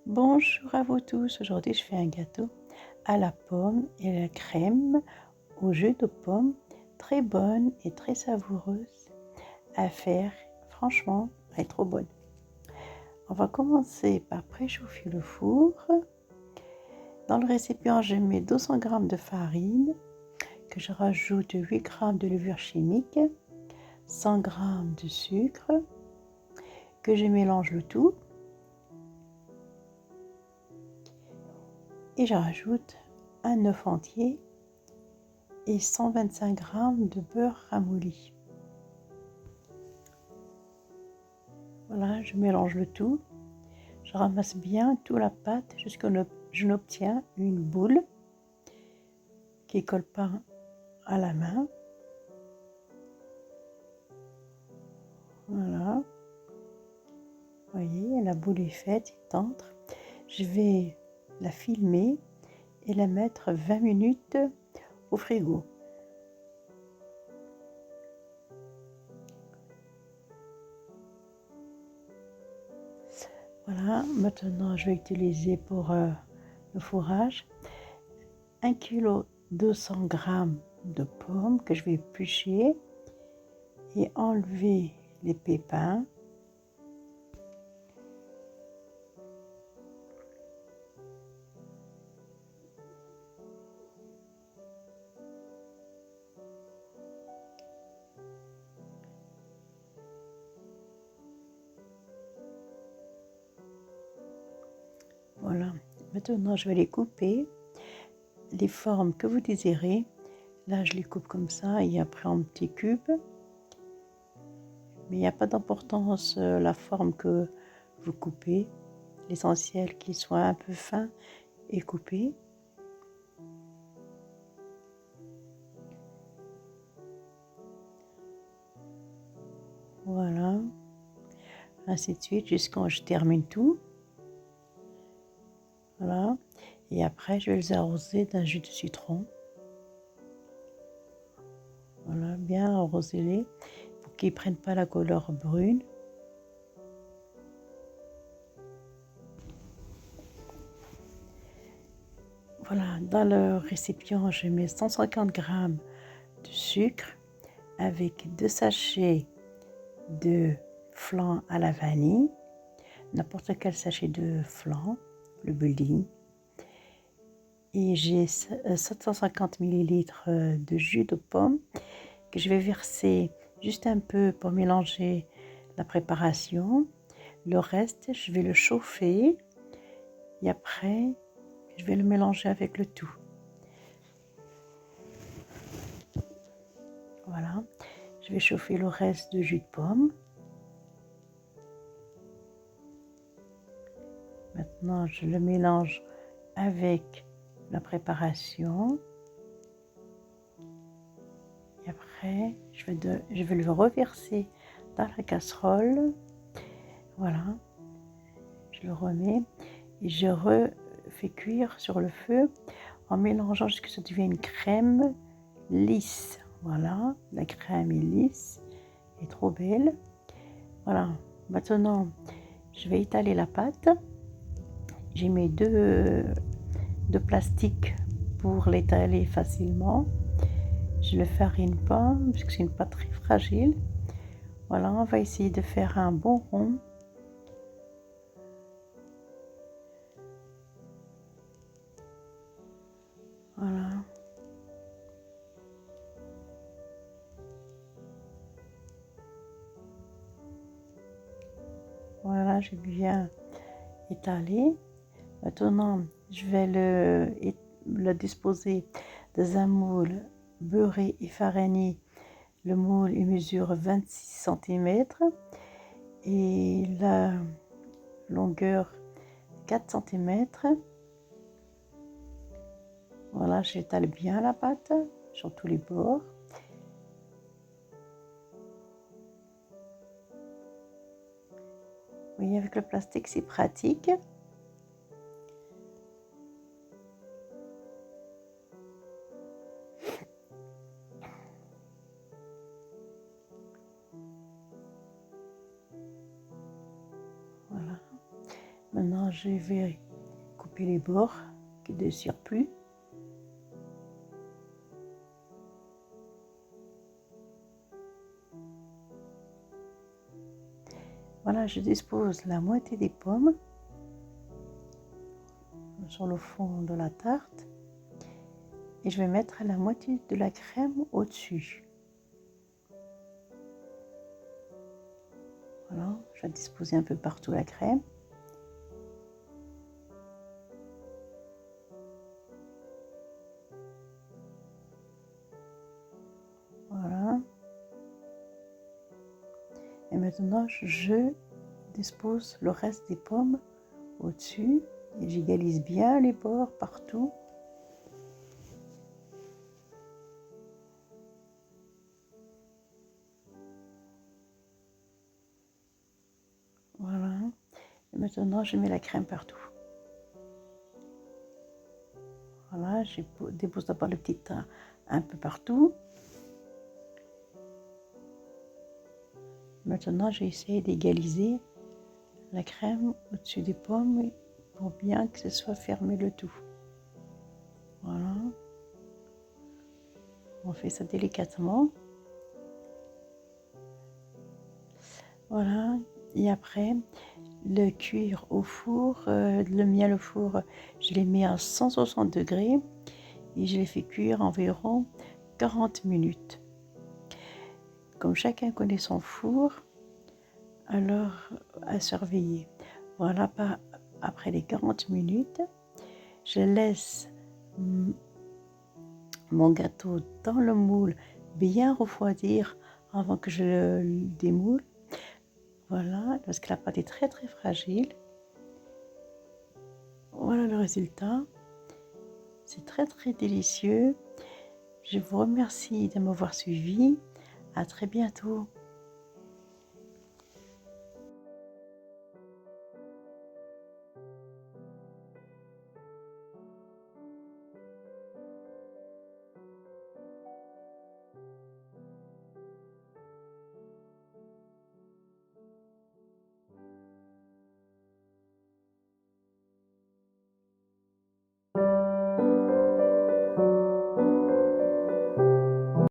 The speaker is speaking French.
Bonjour à vous tous, aujourd'hui je fais un gâteau à la pomme et à la crème au jus de pomme, très bonne et très savoureuse à faire, franchement elle est trop bonne. On va commencer par préchauffer le four. Dans le récipient je mets 200 g de farine, que je rajoute 8 g de levure chimique, 100 g de sucre, que je mélange le tout. Et je rajoute un œuf entier et 125 g de beurre ramolli. Voilà, je mélange le tout. Je ramasse bien toute la pâte jusqu'à ce que je n'obtiens une boule qui ne colle pas à la main. Voilà. Vous voyez, la boule est faite, elle entre. Je vais la filmer et la mettre 20 minutes au frigo. Voilà, maintenant je vais utiliser pour le fourrage 1 kg 200 g de pommes que je vais éplucher et enlever les pépins. Voilà, maintenant je vais les couper, les formes que vous désirez. Là je les coupe comme ça et après en petits cubes. Mais il n'y a pas d'importance la forme que vous coupez. L'essentiel qu'il soit un peu fin et coupé. Voilà, ainsi de suite jusqu'à ce que je termine tout. Voilà, et après je vais les arroser d'un jus de citron. Voilà, bien arroser-les pour qu'ils ne prennent pas la couleur brune. Voilà, dans le récipient, je mets 150 g de sucre avec 2 sachets de flan à la vanille, n'importe quel sachet de flan, le building. Et j'ai 750 ml de jus de pomme que je vais verser juste un peu pour mélanger la préparation. Le reste, je vais le chauffer et après, je vais le mélanger avec le tout. Voilà, je vais chauffer le reste de jus de pomme. Maintenant, je le mélange avec la préparation. Et après, je vais le reverser dans la casserole. Voilà, je le remets et je refais cuire sur le feu en mélangeant jusqu'à ce que ça devienne une crème lisse. Voilà, la crème est lisse et trop belle. Voilà, maintenant je vais étaler la pâte. J'ai mis deux plastiques pour l'étaler facilement. Je le farine pas parce que c'est une pâte très fragile. Voilà, on va essayer de faire un bon rond. Voilà. Voilà, j'ai bien étalé. Maintenant, je vais le disposer dans un moule beurré et fariner. Le moule il mesure 26 cm et la longueur 4 cm. Voilà, j'étale bien la pâte sur tous les bords. Vous voyez, avec le plastique, c'est pratique. Voilà. Maintenant, je vais couper les bords qui ne surplus. Voilà, je dispose la moitié des pommes sur le fond de la tarte et je vais mettre la moitié de la crème au-dessus. Voilà, je vais disposer un peu partout la crème. Voilà. Et maintenant, je dispose le reste des pommes au-dessus et j'égalise bien les bords partout. Voilà. Et maintenant, je mets la crème partout. Voilà, je dépose d'abord le petit tas un peu partout. Maintenant, j'ai essayé d'égaliser la crème au-dessus des pommes pour bien que ce soit fermé le tout. Voilà. On fait ça délicatement. Voilà. Et après, le cuire au four, le mien, le four, je l'ai mis à 160 degrés et je l'ai fait cuire environ 40 minutes. Comme chacun connaît son four, alors à surveiller. Voilà, après les 40 minutes, je laisse mon gâteau dans le moule bien refroidir avant que je le démoule. Voilà, parce que la pâte est très très fragile. Voilà le résultat. C'est très très délicieux. Je vous remercie de m'avoir suivi. À très bientôt.